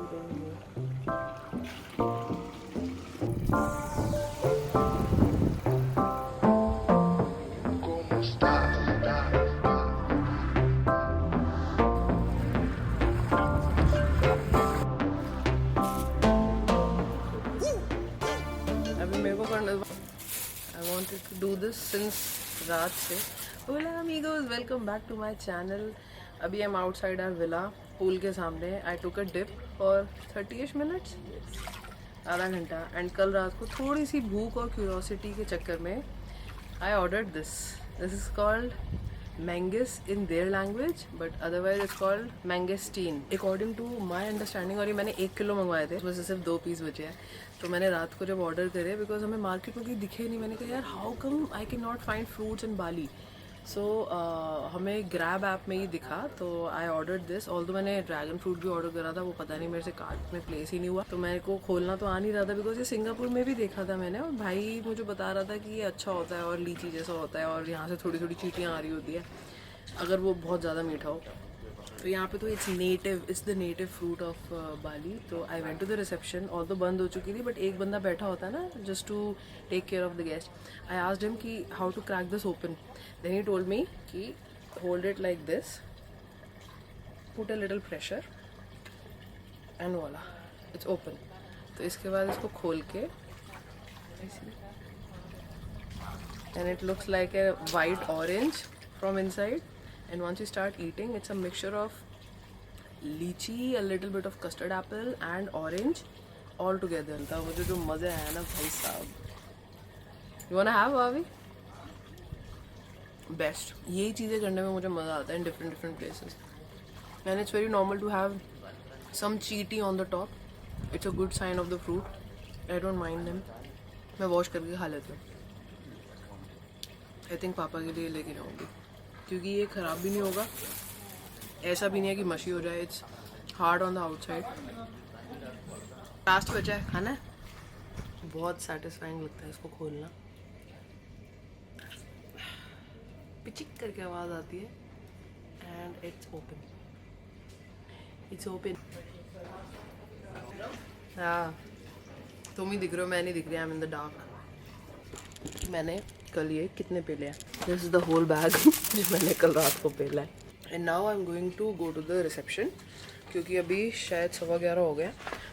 अभी मेरे को करना, I wanted to do this since रात से. Hola amigos, welcome back to my channel. अभी I'm outside our villa, pool के सामने. I took a dip for 30ish minutes, आधा घंटा. एंड कल रात को थोड़ी सी भूख और क्यूरोसिटी के चक्कर में I ordered this. This is called Mangus in their language, but otherwise it's called mangosteen. According to my understanding, और ये मैंने 1 किलो मंगवाए थे, उसमें से सिर्फ 2 पीस बचे हैं. तो मैंने रात को जब ऑर्डर करे, बिकॉज हमें मार्केट में कहीं दिखे नहीं, मैंने कहा यार how come I can not find fruits in Bali. So हमें ग्रैब ऐप में ही दिखा, तो आई ऑर्डर दिस. ऑल्दो मैंने ड्रैगन फ्रूट भी ऑर्डर करा था, वो पता नहीं मेरे से कार्ट में प्लेस ही नहीं हुआ, तो मेरे को खोलना तो आ नहीं रहा था, बिकॉज ये सिंगापुर में भी देखा था मैंने, और भाई मुझे बता रहा था कि ये अच्छा होता है और लीची जैसा होता है, और यहाँ से थोड़ी थोड़ी चीटियाँ आ रही होती है अगर वो बहुत ज़्यादा मीठा हो. तो यहाँ पे तो it's the native fruit of Bali. तो I went to the reception, और तो बंद हो चुकी थी, बट एक बंदा बैठा होता है ना just to take care of the guest. I asked him कि how to crack this open. Then he told me कि hold it like this, put a little pressure and voila it's open. तो इसके बाद इसको खोल के and it looks like a white orange from inside. And once you start eating, it's a mixture of lychee, a little bit of custard apple and orange all together. तो मुझे जो मज़े आया ना भाई साहब. You wanna have Avi? Best. यही चीज़ें करने में मुझे मज़ा आता है in different places. And it's very normal to have some cheaty on the top. It's a good sign of the fruit. I don't mind them. मैं वॉश करके खा लेती हूँ. I think पापा के लिए लेके जाऊँगी, क्योंकि ये ख़राब भी नहीं होगा, ऐसा भी नहीं है कि मशी हो जाए. It's hard on the outside. Last बचा है खाना है. बहुत सेटिस्फाइंग लगता है इसको खोलना. पिचिक करके आवाज़ आती है. And it's open. It's open. हाँ, तुम ही दिख रहे हो, मैं नहीं दिख रही. I am in the dark. मैंने कल ये कितने पे लिया, this is the whole bag जो मैंने कल रात को पेला है. And now I am going to go to the reception, क्योंकि अभी शायद 11:15 हो गए.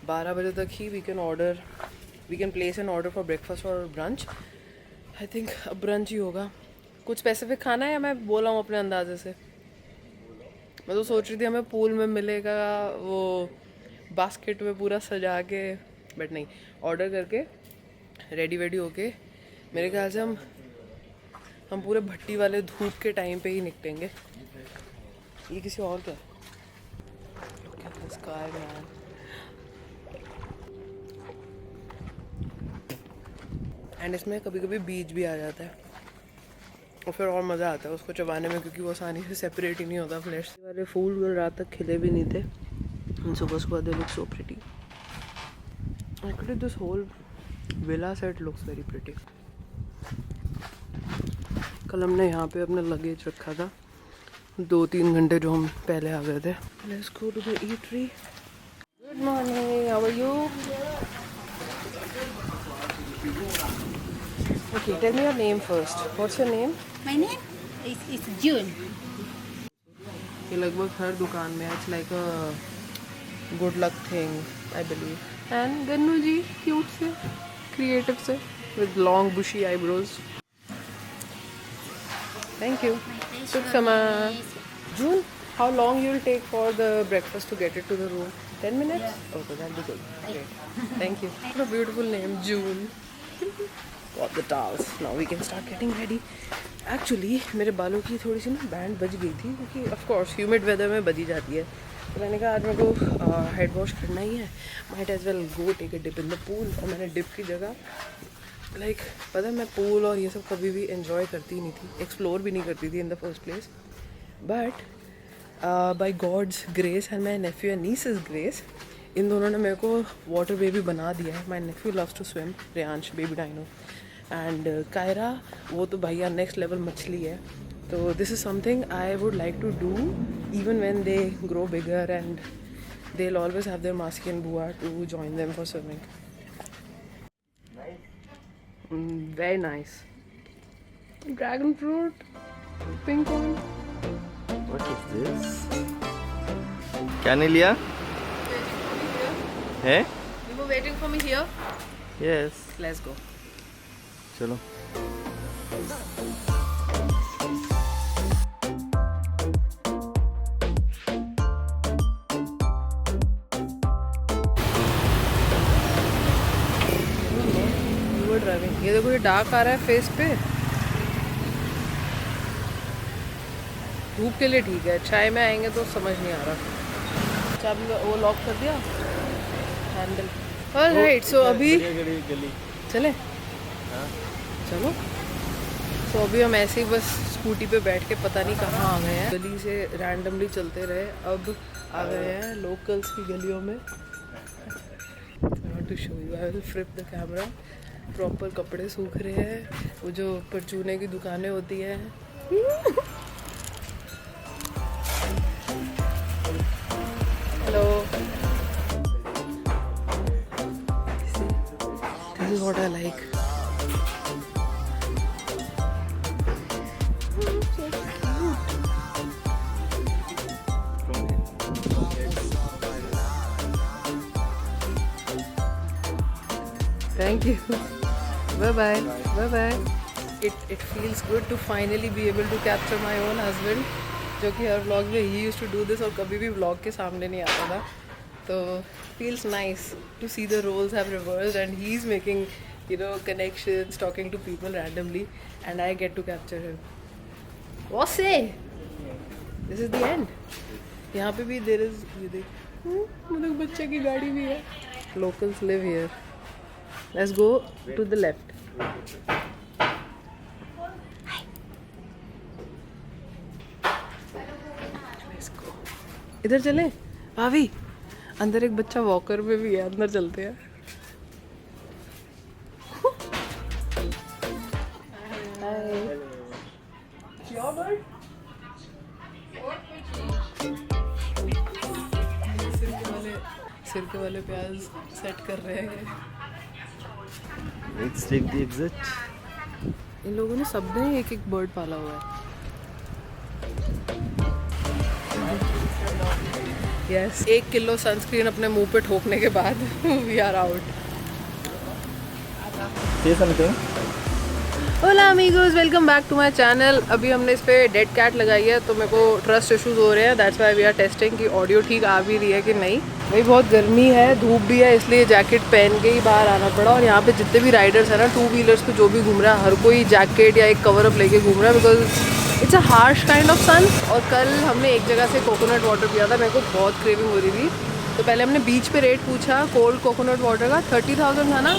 12 बजे तक ही we can place an order for breakfast और ब्रंच. आई थिंक अब ब्रंच ही होगा. कुछ स्पेसिफिक खाना है या मैं बोला हूँ अपने अंदाजे से. मैं तो सोच रही थी हमें पूल में मिलेगा वो बास्केट में पूरा सजा के, बट नहीं, ऑर्डर करके रेडी वेडी होके मेरे ख्याल से हम पूरे भट्टी वाले धूप के टाइम पे ही निकलेंगे. ये किसी और का स्काई मैन. एंड इसमें कभी कभी बीज भी आ जाता है, और फिर और मज़ा आता है उसको चबाने में, क्योंकि वो आसानी से सेपरेट ही नहीं होता फ्लैश वाले. फूल रात तक खिले भी नहीं थे, सुबह they look so pretty. Actually this whole villa set looks very pretty. कल हमने यहाँ पे अपना लगेज रखा था 2-3 घंटे जो हम पहले आ गए थे. Let's go to the eatery. Good morning, how are you? Okay, tell me your name first. What's your name? My name is June. ये लगभग हर दुकान में. It's like a good luck thing I believe. And Gannu ji cute से, creative से, with long bushy eyebrows. Thank you. Suksama. June, how long you'll take for the breakfast to get it to the room? 10 minutes? Yeah. Okay, that'll be good. Great. Thank you. What a beautiful name, June. Got the towels. Now we can start getting ready. Actually, मेरे बालों की थोड़ी सी ना band बज गई थी, क्योंकि of course humid weather में बजी जाती है. तो मैंने कहा आज मेरे को हेड वॉश करना ही है. Might as well go take a dip in the pool. और मैंने डिप की जगह पता है, मैं पूल और ये सब कभी भी एंजॉय करती ही नहीं थी, एक्सप्लोर भी नहीं करती थी in the first place. But by God's grace and my nephew and nieces grace, इन दोनों ने मेरे को वाटर बेबी बना दिया है. My nephew loves to swim, Reyansh baby dino, and Kaira वो तो भैया नेक्स्ट लेवल मछली है. तो this is something I would like to do even when they grow bigger and they'll always have their Masi and Bua to join them for swimming. Very nice. Dragon fruit, pink one. What is this? क्या नहीं लिया? है? You were waiting for me here? Yes. Let's go. चलो. Driving ये देखो ये dark आ रहा है फेस पे धूप के लिए ठीक है चाय में आएंगे तो समझ नहीं आ रहा चाबी वो लॉक कर दिया हैंडल ऑलराइट सो अभी चले चलो तो अभी हम ऐसे ही बस स्कूटी पे बैठ के पता नहीं कहाँ आ गए हैं गली से रैंडमली चलते रहे अब आ गए हैं लोकल्स की गलियों में I want to show you. I will flip the camera. Proper कपड़े सूख रहे हैं वो जो परचूने की दुकानें होती हैं hello this is what I like Thank you. Bye bye. Bye bye. It feels good to finally be able to capture my own husband, जो कि हर vlog में he used to do this और कभी भी vlog के सामने नहीं आता था. तो feels nice to see the roles have reversed and he's making connections, talking to people randomly, and I get to capture him. What say? This is the end. यहाँ पे भी there is ये देख मतलब बच्चे की गाड़ी भी है. Locals live here. Let's go to the left. Let's go. इधर चले भाभी अंदर एक बच्चा वॉकर में भी है अंदर चलते हैं सिरके वाले प्याज सेट कर रहे हैं Let's take the exit. इन लोगों ने सबने एक एक बर्ड पाला हुआ है यस 1 किलो सनस्क्रीन अपने मुंह पे ठोकने के बाद we are out Say something. होला अमीगोस welcome back to my channel अभी हमने इस पे डेड कैट लगाई है तो मेरे को ट्रस्ट इश्यूज हो रहे हैं that's why we are testing कि ऑडियो ठीक आ भी रही है कि नहीं भाई बहुत गर्मी है धूप भी है इसलिए जैकेट पहन के ही बाहर आना पड़ा और यहाँ पे जितने भी राइडर्स हैं ना 2 व्हीलर्स पे जो भी घूम रहा है हर कोई जैकेट या एक कवर अप लेके घूम रहा है because it's a harsh kind of sun और कल हमने एक जगह से कोकोनट वाटर पिया था मेरे को बहुत क्रेविंग हो रही थी तो पहले हमने बीच पे रेट पूछा कोल्ड कोकोनट वाटर का 30,000 था ना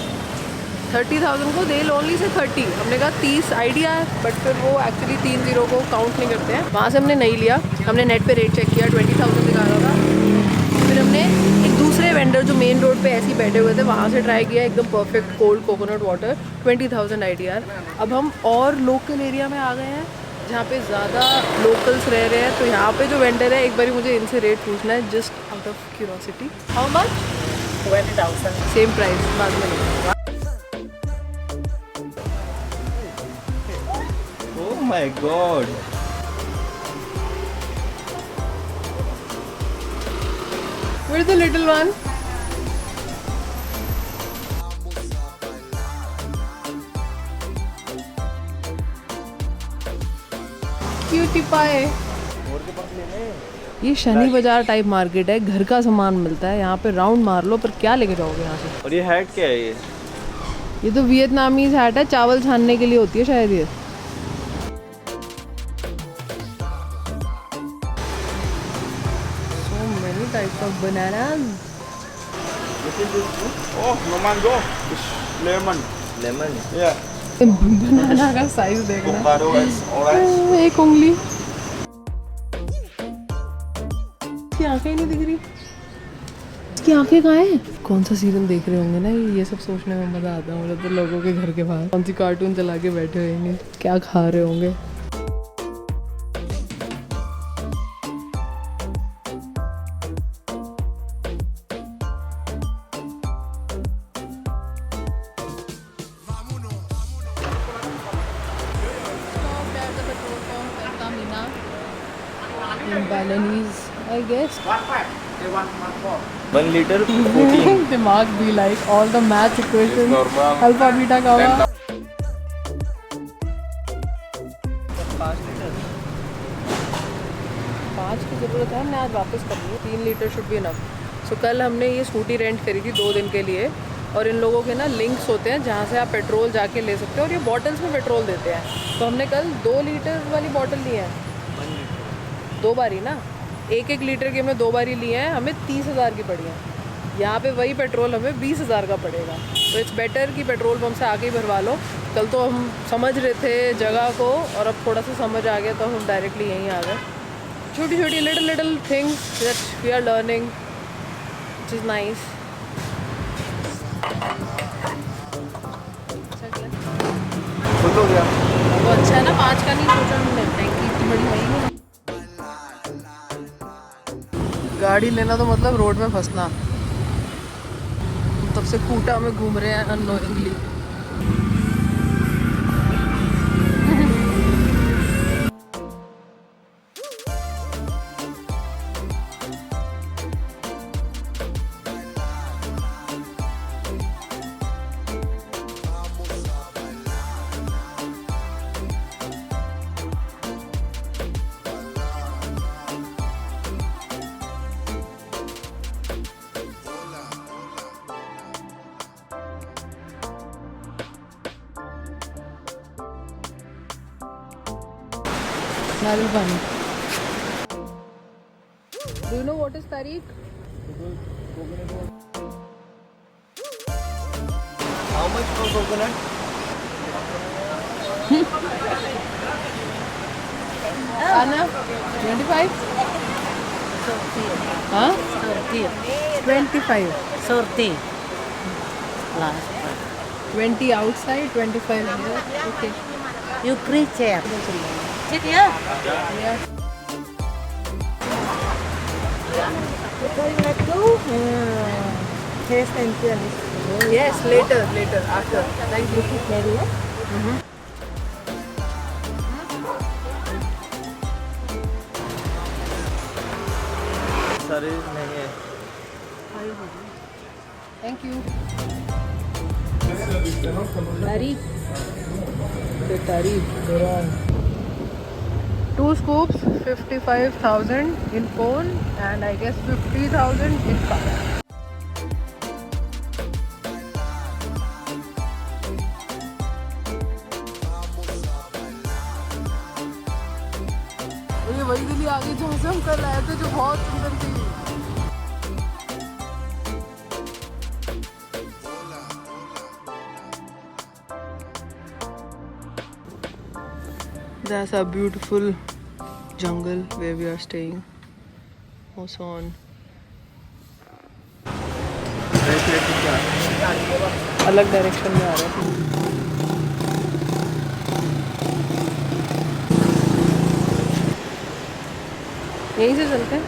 30,000 को दे ओनली से 30 हमने कहा 30 आइडिया है बट फिर वो एक्चुअली 30 को काउंट नहीं करते हैं वहाँ से हमने नहीं लिया हमने नेट पे रेट चेक किया 20,000 दिखा रहा था फिर हमने एक दूसरे वेंडर जो मेन रोड पे ऐसे ही बैठे हुए थे वहाँ से ट्राई किया एकदम perfect cold coconut water 20,000 idea अब हम और लोकल एरिया में आ गए हैं जहाँ पे ज़्यादा लोकल्स रह रहे हैं तो यहाँ पे जो वेंडर है एक बार मुझे इनसे रेट पूछना है just out of curiosity how much 20,000 same price बाद में लेंगे Oh my God. Where's the little one? Cutie pie. ये शनि बाजार टाइप मार्केट है घर का सामान मिलता है यहाँ पे राउंड मार लो पर क्या लेके जाओगे यहाँ से और ये हैट क्या है ये तो वियतनामीज हैट है चावल छानने के लिए होती है शायद ये types of bananas. Oh, no mango. It's lemon. Lemon Yeah. बनाना का साइज देखना Avocado is orange. एक उंगली इसकी आंखें ही नहीं दिख रही इसकी आंखें कहाँ हैं कौन सा सीरियल देख रहे होंगे ना ये सब सोचने में मजा आता है मुझे तो लोगों के घर के बाहर कौन सी कार्टून चला के बैठे होंगे क्या खा रहे होंगे I guess. 1.5. They want 1.4. 1 liter 14. दिमाग भी like all the math equations. Alpha beta का होगा. 5 लीटर. 5 की ज़रूरत है, हमने आज वापस कर ली. 3 लीटर शुड बी इनफ. सो कल हमने ये स्कूटी रेंट करी थी 2 दिन के लिए, और इन लोगों के ना लिंक्स होते हैं जहाँ से आप पेट्रोल जाके ले सकते हो, और ये बॉटल्स में पेट्रोल देते हैं. तो हमने कल 2 लीटर वाली बॉटल ली है. 2 बारी ना, 1-1 लीटर की हमने 2 बारी लिए हैं. हमें 30,000 की पड़ी है. यहाँ पे वही पेट्रोल हमें 20,000 का पड़ेगा. तो इट्स बेटर कि पेट्रोल पंप से आके ही भरवा लो. कल तो हम समझ रहे थे जगह को, और अब थोड़ा सा समझ आ गया तो हम डायरेक्टली यहीं आ गए. छोटी छोटी little things that we are learning, which is nice. Full हो गया. वो अच्छा है ना, 5 का नहीं सोचा हमने. टैंकी इतनी बड़ी है ही नहीं. गाड़ी लेना तो मतलब रोड में फंसना. तब से कूटा में घूम रहे हैं अननोइंगली. नारियल पानी. Do you know what is Tariq? How much for coconut? Anna, 25? Huh? 25. 20 outside, 25 here. Okay. You pre-chair. Sit here. Yeah. Taste and feel. Yes, later, after. Thank you. सारे नहीं है. Thank you. Tariq. 2 scoops, 55,000 in phone, and I guess 50,000 in car. ये वही दिल्ली आ गई जहाँ से हम कल आए थे, जो बहुत सुंदर थी. That's a beautiful jungle where we are staying. Also on अलग डायरेक्शन में आ रहा है. यहीं से चलते हैं.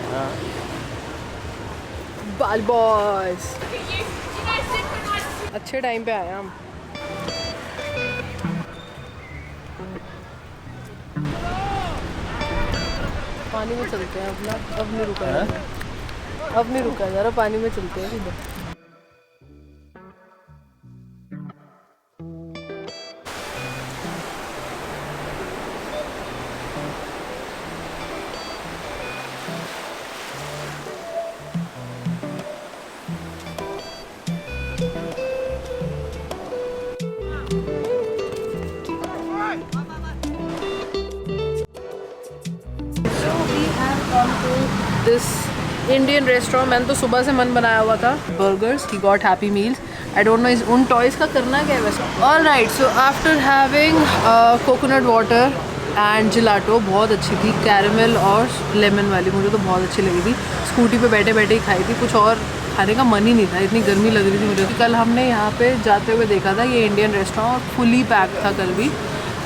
बाल बॉयज अच्छे टाइम पे आए हम. पानी में चलते हैं अपना. अब नहीं रुका जा रहा. अब नहीं रुका जा रहा. पानी में चलते हैं सीधे. This Indian restaurant. मैंने तो सुबह से मन बनाया हुआ था. Burgers, he got happy meals. I don't know इस उन टॉयज़ का करना क्या है वैसे. All right, so after having coconut water and gelato, बहुत अच्छी थी. कैरेमल और लेमन वाली मुझे तो बहुत अच्छी लगी थी. स्कूटी पे बैठे बैठे ही खाई थी. कुछ और खाने का मन ही नहीं था, इतनी गर्मी लग रही थी मुझे. कल हमने यहाँ पे जाते हुए देखा था ये इंडियन रेस्टोरेंट, और फुली पैक था कल भी.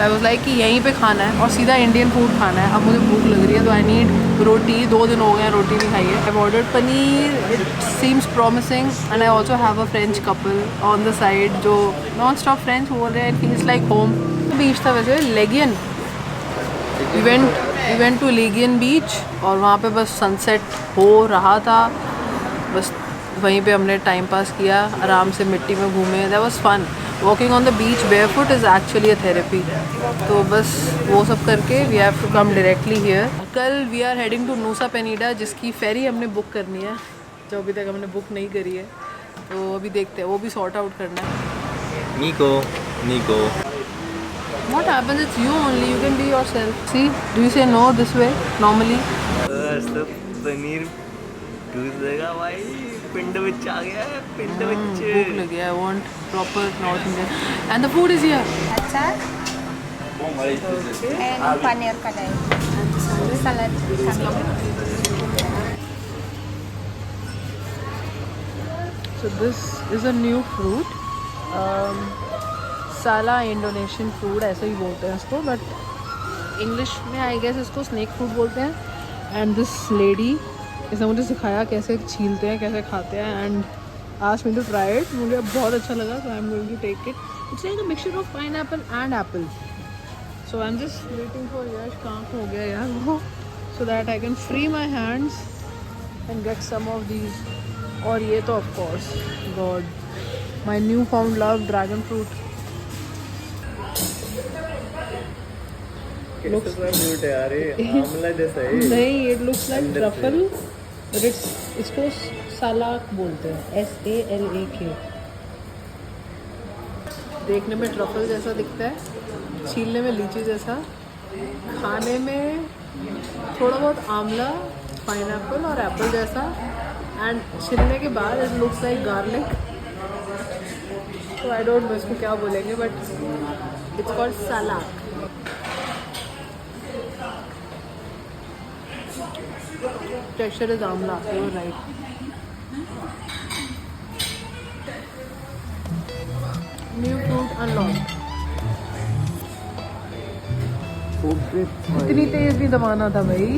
आई वाज लाइक कि यहीं पे खाना है और सीधा इंडियन फूड खाना है. अब मुझे भूख लग रही है तो आई नीड रोटी. 2 दिन हो गए हैं रोटी नहीं खाई है. I ordered paneer. It seems promising. And I also have a French couple on the side जो नॉन स्टॉप फ्रेंच बोल रहे हैं. It feels like home. Beach था वैसे. Legian we went to Legian beach और वहाँ पे बस सनसेट हो रहा था, बस वहीं पे हमने टाइम पास किया, आराम से मिट्टी में घूमे. That was fun. Walking on the beach barefoot is actually a therapy. तो बस वो सब करके we have to come directly here. कल we are heading to Nusa Penida, जिसकी फेरी हमने बुक करनी है, जो अभी तक हमने बुक नहीं करी है. तो अभी देखते हैं, वो भी सॉर्ट आउट करना है. Nico. What happens? It's you only. You can be yourself. See? Do you say no this way normally? तो पनीर टूट देगा भाई. पिंड विच आ गया है. पिंड विच. भूख लगी है. I want proper North Indian. And the food is here. Achar and paneer kadai. Salad. So this is a new fruit. साला इंडोनेशियन फूड ऐसे ही बोलते हैं इसको, बट इंग्लिश में आई गेस इसको स्नेक फ्रूट बोलते हैं. एंड दिस लेडी इसने मुझे सिखाया कैसे छीलते हैं, कैसे खाते हैं, and asked me to try it. मुझे बहुत अच्छा लगा, so I am going to take it. It's like a mixture of pineapple and apple. So I am just waiting for Yash. कहाँ हो गया यार वो, so that I can free my hands and get some of these. और ये तो of course God my newfound love, dragon fruit. Looks cute यार. ये आमला जैसा है. नहीं, it looks like truffle, but इसको सालाक बोलते हैं, SALAK. देखने में ट्रफल जैसा दिखता है, छीलने में लीची जैसा, खाने में थोड़ा बहुत आंवला, पाइनएप्पल और एप्पल जैसा, एंड छिलने के बाद इट लुक्स लाइक गार्लिक. तो आई डोंट नो इसको क्या बोलेंगे, but it's called salak. Texture is amla. You were right. New fruit unlocked. इतनी तेज भी दबाना था भाई.